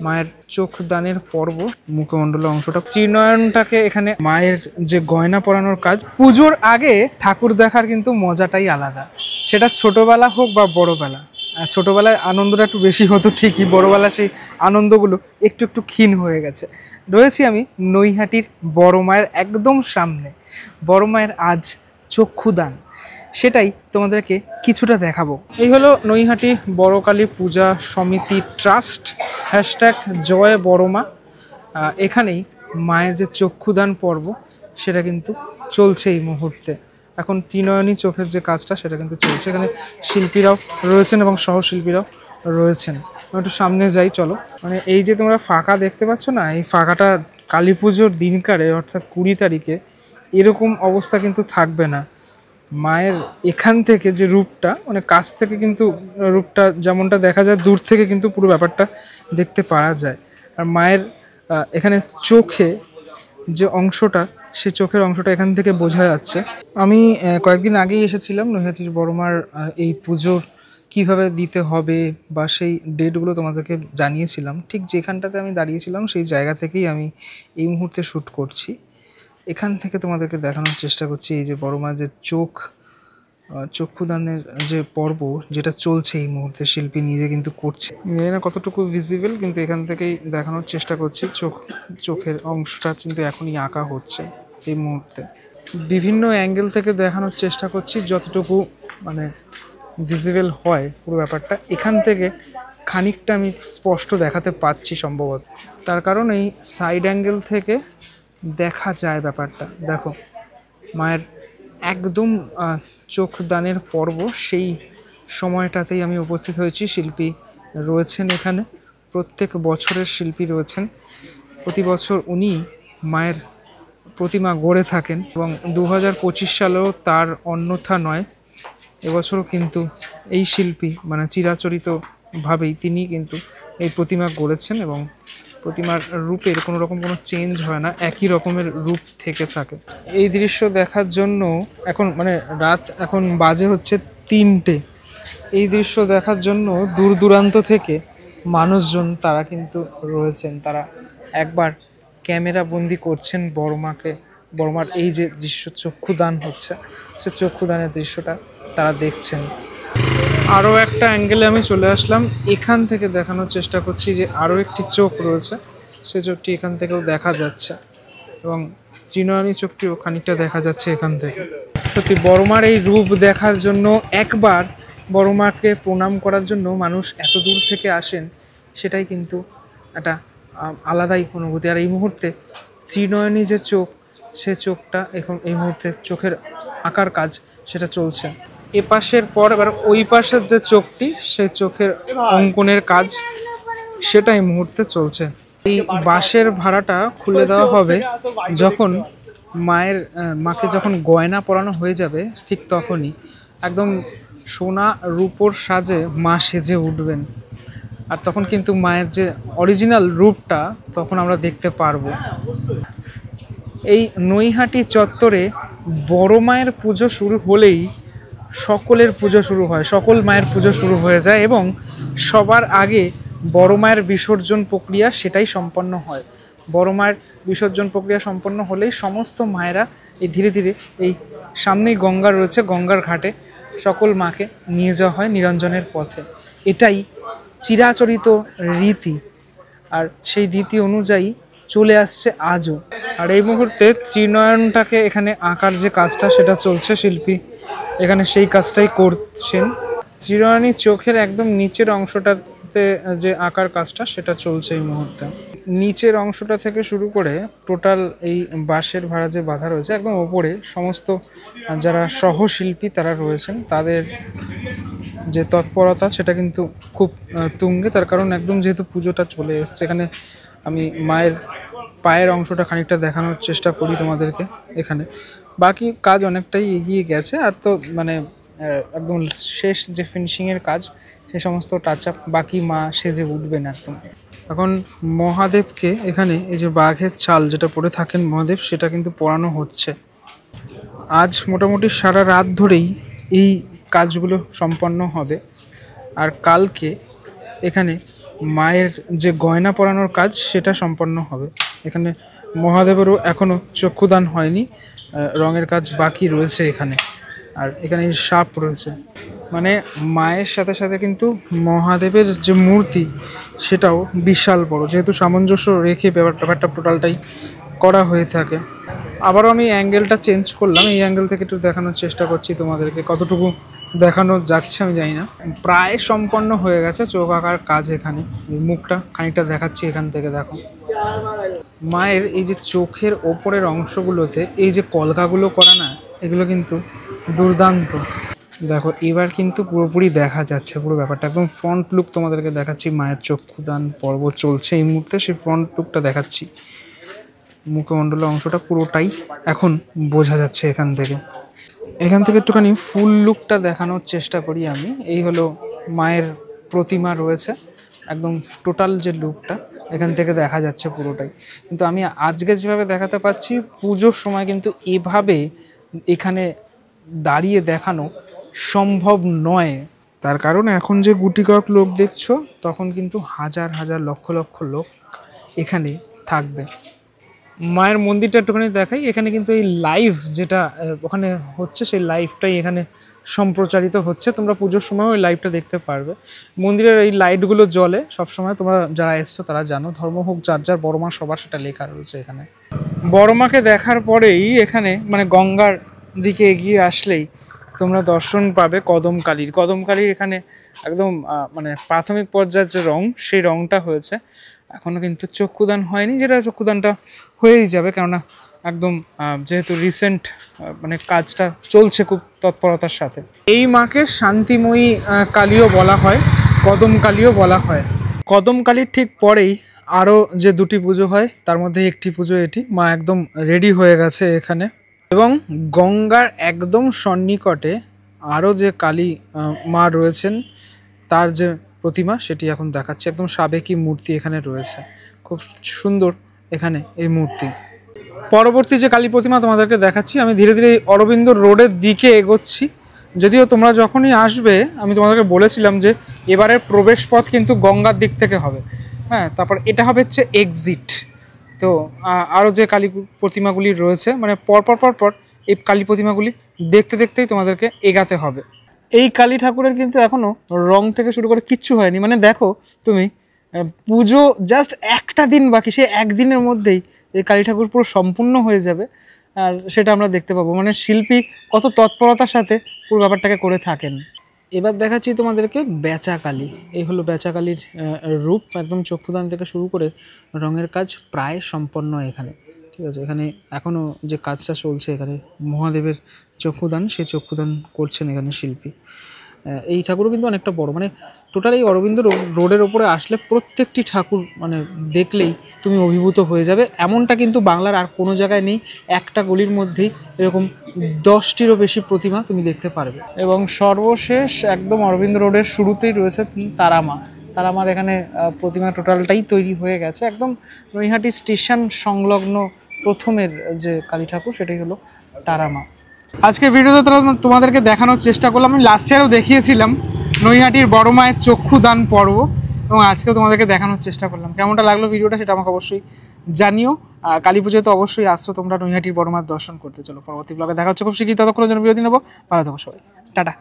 মায়ের চোখ দানের পর্ব, মুখমণ্ডল অংশটা, চিরনয়নটাকে এখানে মায়ের যে গয়না পরানোর কাজ। পুজোর আগে ঠাকুর দেখার কিন্তু মজাটাই আলাদা, সেটা ছোটবেলা হোক বা বড়বেলা। ছোটবেলায় আনন্দটা একটু বেশি হতো ঠিকই, বড়বেলা সেই আনন্দগুলো একটু একটু ক্ষীণ হয়ে গেছে। রয়েছি আমি নৈহাটির বড় মায়ের একদম সামনে। বড় মায়ের আজ চক্ষুদান, সেটাই তোমাদেরকে কিছুটা দেখাবো। এই হলো নৈহাটি বড় কালী পূজা সমিতি ট্রাস্ট, হ্যাশট্যাগ জয় বড়মা। এখানেই মায়ের যে চক্ষুদান পর্ব সেটা কিন্তু চলছে এই মুহূর্তে। এখন ত্রিনয়নী চোখের যে কাজটা সেটা কিন্তু চলছে। এখানে শিল্পীরাও রয়েছেন এবং সহশিল্পীরাও রয়েছেন। আমি একটু সামনে যাই, চলো। মানে এই যে তোমরা ফাঁকা দেখতে পাচ্ছ না, এই ফাঁকাটা কালী পুজোর দিনকারে অর্থাৎ 20 তারিখে এরকম অবস্থা কিন্তু থাকবে না। মায়ের এখান থেকে যে রূপটা, মানে কাছ থেকে কিন্তু রূপটা যেমনটা দেখা যায়, দূর থেকে কিন্তু পুরো ব্যাপারটা দেখতে পারা যায়। আর মায়ের এখানে চোখে যে অংশটা, সেই চোখের অংশটা এখান থেকে বোঝা যাচ্ছে। আমি কয়েকদিন আগেই এসেছিলাম নৈহাটির বড়মার এই পুজোর কিভাবে দিতে হবে বা সেই ডেটগুলো তোমাদেরকে জানিয়েছিলাম। ঠিক যেখানটাতে আমি দাঁড়িয়েছিলাম সেই জায়গা থেকেই আমি এই মুহূর্তে শ্যুট করছি। এখান থেকে তোমাদেরকে দেখানোর চেষ্টা করছি এই যে বড় মায়ের যে চক্ষুদানের যে পর্ব যেটা চলছে এই মুহূর্তে, শিল্পী নিজে কিন্তু করছে। জানি না কতটুকু ভিজিবল, কিন্তু এখান থেকেই দেখানোর চেষ্টা করছি। চোখের অংশটা কিন্তু এখনই আঁকা হচ্ছে এই মুহূর্তে। বিভিন্ন অ্যাঙ্গেল থেকে দেখানোর চেষ্টা করছি যতটুকু মানে ভিজিবল হয় পুরো ব্যাপারটা। এখান থেকে খানিকটা আমি স্পষ্ট দেখাতে পাচ্ছি সম্ভবত, তার কারণ এই সাইড অ্যাঙ্গেল থেকে দেখা যায় ব্যাপারটা। দেখো মায়ের একদম চোখ দানের পর্ব, সেই সময়টাতেই আমি উপস্থিত হয়েছি। শিল্পী রয়েছেন এখানে, প্রত্যেক বছরের শিল্পী রয়েছেন। প্রতি বছর উনি মায়ের প্রতিমা গড়ে থাকেন এবং 2025 সালেও তার অন্যথা নয়। এবছরও কিন্তু এই শিল্পী মানে চিরাচরিতভাবেই তিনি কিন্তু এই প্রতিমা গড়েছেন এবং প্রতিমার রূপের কোনো রকম কোনো চেঞ্জ হয় না, একই রকমের রূপ থেকে থাকে। এই দৃশ্য দেখার জন্য এখন মানে রাত এখন বাজে হচ্ছে 3টে। এই দৃশ্য দেখার জন্য দূর দূরান্ত থেকে মানুষজন তারা কিন্তু রয়েছেন। তারা একবার ক্যামেরা বন্দি করছেন বড়মার এই যে দৃশ্য চক্ষুদান হচ্ছে, সে চক্ষুদানের দৃশ্যটা তারা দেখছেন। আরও একটা অ্যাঙ্গেলে আমি চলে আসলাম, এখান থেকে দেখানোর চেষ্টা করছি যে আরও একটি চোখ রয়েছে, সে চোখটি এখান থেকেও দেখা যাচ্ছে এবং ত্রিনয়নী চোখটিও খানিকটা দেখা যাচ্ছে এখান থেকে। সত্যি বড়মার এই রূপ দেখার জন্য, একবার বড়মাকে প্রণাম করার জন্য মানুষ এত দূর থেকে আসেন, সেটাই কিন্তু একটা আলাদাই অনুভূতি। আর এই মুহূর্তে ত্রিনয়নী যে চোখ, সে চোখটা এখন এই মুহূর্তে চোখের আঁকার কাজ সেটা চলছে। এ পাশের পর এবার ওই পাশের যে চোখটি, সেই চোখের অঙ্কনের কাজ সেটা এই মুহূর্তে চলছে। এই বাঁশের ভাড়াটা খুলে দেওয়া হবে যখন মাকে যখন গয়না পরানো হয়ে যাবে, ঠিক তখনই একদম সোনা রূপোর সাজে মা সেজে উঠবেন। আর তখন কিন্তু মায়ের যে অরিজিনাল রূপটা তখন আমরা দেখতে পারবো। এই নৈহাটি চত্বরে বড় মায়ের পুজো শুরু হলেই সকলের পুজো শুরু হয়, সকল মায়ের পুজো শুরু হয়ে যায় এবং সবার আগে বড় মায়ের বিসর্জন প্রক্রিয়া সেটাই সম্পন্ন হয়। বড় মায়ের বিসর্জন প্রক্রিয়া সম্পন্ন হলেই সমস্ত মায়েরা এই ধীরে ধীরে এই সামনেই গঙ্গা রয়েছে, গঙ্গার ঘাটে সকল মাকে নিয়ে যাওয়া হয় নিরঞ্জনের পথে। এটাই চিরাচরিত রীতি, আর সেই রীতি অনুযায়ী চলে আসছে আজও। আর এই মুহূর্তে ত্রিনয়নটাকে এখানে আঁকার যে কাজটা সেটা চলছে, শিল্পী এখানে সেই কাজটাই করছেন। ত্রিনয়নীর চোখের একদম নিচের অংশটাতে যে আঁকার কাজটা সেটা চলছে এই মুহূর্তে। নিচের অংশটা থেকে শুরু করে টোটাল এই বাঁশের ভাড়া যে বাঁধা রয়েছে একদম ওপরে সমস্ত যারা সহশিল্পী তারা রয়েছেন, তাদের যে তৎপরতা সেটা কিন্তু খুব তুঙ্গে। তার কারণ একদম যেহেতু পুজোটা চলে এসছে, এখানে আমি মায়ের পায়ের অংশটা খানিকটা দেখানোর চেষ্টা করি তোমাদেরকে। এখানে বাকি কাজ অনেকটাই এগিয়ে গেছে, আর তো মানে একদম শেষ যে ফিনিশিংয়ের কাজ সে সমস্ত টাচ আপ বাকি, মা সেজে উঠবেন একদম। এখন মহাদেবকে এখানে এই যে বাঘের ছাল যেটা পরে থাকেন মহাদেব, সেটা কিন্তু পরানো হচ্ছে। আজ মোটামুটি সারা রাত ধরেই এই কাজগুলো সম্পন্ন হবে। আর কালকে এখানে মায়ের যে গয়না পরানোর কাজ সেটা সম্পন্ন হবে। এখানে মহাদেবেরও এখনো চক্ষুদান হয়নি, রঙের কাজ বাকি রয়েছে এখানে। আর এখানে সাপ রয়েছে, মানে মায়ের সাথে সাথে কিন্তু মহাদেবের যে মূর্তি সেটাও বিশাল বড়, যেহেতু সামঞ্জস্য রেখে ব্যাপারটা টোটালটাই করা হয়ে থাকে। আবারও আমি অ্যাঙ্গেলটা চেঞ্জ করলাম, এই অ্যাঙ্গেল থেকে একটু দেখানোর চেষ্টা করছি তোমাদেরকে, কতটুকু দেখানো যাচ্ছে আমি জানি না। প্রায় সম্পন্ন হয়ে গেছে চোখ আঁকার কাজ। এখানে মুখটা খানিকটা দেখাচ্ছি এখান থেকে, দেখো মায়ের এই যে চোখের ওপরের অংশগুলোতে এই যে কলকাগুলো করা না, এগুলো কিন্তু দুর্দান্ত। দেখো এবার কিন্তু পুরোপুরি দেখা যাচ্ছে পুরো ব্যাপারটা, একদম ফ্রন্ট লুক তোমাদেরকে দেখাচ্ছি। মায়ের চক্ষুদান পর্ব চলছে এই মুহূর্তে, সেই ফ্রন্ট লুকটা দেখাচ্ছি। মুখমণ্ডলের অংশটা পুরোটাই এখন বোঝা যাচ্ছে এখান থেকে। একটুখানি ফুল লুকটা দেখানোর চেষ্টা করি আমি। এই হলো মায়ের প্রতিমা রয়েছে, একদম টোটাল যে লুকটা এখান থেকে দেখা যাচ্ছে পুরোটাই। কিন্তু আমি আজকে যেভাবে দেখাতে পাচ্ছি, পুজোর সময় কিন্তু এভাবে এখানে দাঁড়িয়ে দেখানো সম্ভব নয়। তার কারণ এখন যে গুটিকয়েক লোক দেখছো, তখন কিন্তু হাজার হাজার লক্ষ লক্ষ লোক এখানে থাকবে। মায়ের মন্দিরটা একটুখানি দেখাই। এখানে কিন্তু এই লাইভ যেটা ওখানে হচ্ছে, সেই লাইভটাই এখানে সম্প্রচারিত হচ্ছে। তোমরা পুজোর সময় ওই লাইভটা দেখতে পারবে। মন্দিরের এই লাইটগুলো জ্বলে সবসময়, তোমরা যারা এসছো তারা জানো। ধর্ম হোক যার যার, বড় মা সবার, সেটা লেখা রয়েছে এখানে। বড় মাকে দেখার পরেই এখানে মানে গঙ্গার দিকে এগিয়ে আসলেই তোমরা দর্শন পাবে কদমকালীর। কদমকালীর এখানে একদম মানে প্রাথমিক পর্যায়ের যে রং, সেই রংটা হয়েছে। এখনও কিন্তু চক্ষুদান হয়নি, যেটা চক্ষুদানটা হয়েই যাবে, কেননা একদম যেহেতু রিসেন্ট মানে কাজটা চলছে খুব তৎপরতার সাথে। এই মাকে শান্তিময়ী কালীও বলা হয়, কদমকালীও বলা হয়। কদমকালীর ঠিক পরেই আরও যে দুটি পুজো হয়, তার মধ্যে একটি পুজো এটি। মা একদম রেডি হয়ে গেছে এখানে। এবং গঙ্গার একদম সন্নিকটে আরও যে কালী মা রয়েছেন, তার যে প্রতিমা সেটি এখন দেখাচ্ছে। একদম সাবেকি মূর্তি এখানে রয়েছে, খুব সুন্দর এখানে এই মূর্তি। পরবর্তী যে কালী প্রতিমা তোমাদেরকে দেখাচ্ছি, আমি ধীরে ধীরে অরবিন্দ রোডের দিকে এগোচ্ছি। যদিও তোমরা যখনই আসবে, আমি তোমাদেরকে বলেছিলাম যে এবারের প্রবেশ পথ কিন্তু গঙ্গার দিক থেকে হবে। হ্যাঁ, তারপর এটা হবে হচ্ছে এক্সিট। তো আরও যে কালী প্রতিমাগুলি রয়েছে, মানে পরপর এই কালী প্রতিমাগুলি দেখতে দেখতেই তোমাদেরকে এগাতে হবে। এই কালী ঠাকুরের কিন্তু এখনও রং থেকে শুরু করে কিচ্ছু হয়নি। মানে দেখো তুমি, পুজো জাস্ট একটা দিন বাকি, সে একদিনের মধ্যেই এই কালী ঠাকুর পুরো সম্পূর্ণ হয়ে যাবে। আর সেটা আমরা দেখতে পাবো, মানে শিল্পী কত তৎপরতার সাথে পুরো ব্যাপারটাকে করে থাকেন। এবার দেখাচ্ছি তোমাদেরকে বেচা কালী। এই হলো বেচা কালীর রূপ, একদম চক্ষুদান থেকে শুরু করে রঙের কাজ প্রায় সম্পন্ন এখানে। ঠিক আছে, এখানে এখনও যে কাজটা চলছে, এখানে মহাদেবের চক্ষুদান, সেই চক্ষুদান করছেন এখানে শিল্পী। এই ঠাকুরও কিন্তু অনেকটা বড়, মানে টোটাল এই অরবিন্দ রোডের ওপরে আসলে প্রত্যেকটি ঠাকুর মানে দেখলেই তুমি অভিভূত হয়ে যাবে। এমনটা কিন্তু বাংলার আর কোনো জায়গায় নেই। একটা গলির মধ্যেই এরকম 10টিরও বেশি প্রতিমা তুমি দেখতে পারবে। এবং সর্বশেষ একদম অরবিন্দ রোডের শুরুতেই রয়েছে তারামা। তারামার এখানে প্রতিমা টোটালটাই তৈরি হয়ে গেছে। একদম নৈহাটি স্টেশন সংলগ্ন প্রথমের যে কালী ঠাকুর, সেটাই হলো তারামা। আজকে ভিডিওতে তোমাদেরকে দেখানোর চেষ্টা করলাম, আমি লাস্ট ইয়ারও দেখিয়েছিলাম নৈহাটির বড় মায়ের চক্ষুদান পর্ব, এবং আজকেও তোমাদেরকে দেখানোর চেষ্টা করলাম। কেমনটা লাগলো ভিডিওটা সেটা আমাকে অবশ্যই জানিও। কালী পুজোয় তো অবশ্যই আসছো তোমরা নৈহাটির বড় মায়ের দর্শন করতে। চলো পরবর্তী ব্লগে দেখা হচ্ছে খুব শীঘ্রই, ততক্ষণের জন্য বিরতি নেবো। ভালো থাকো সবাই, টাটা।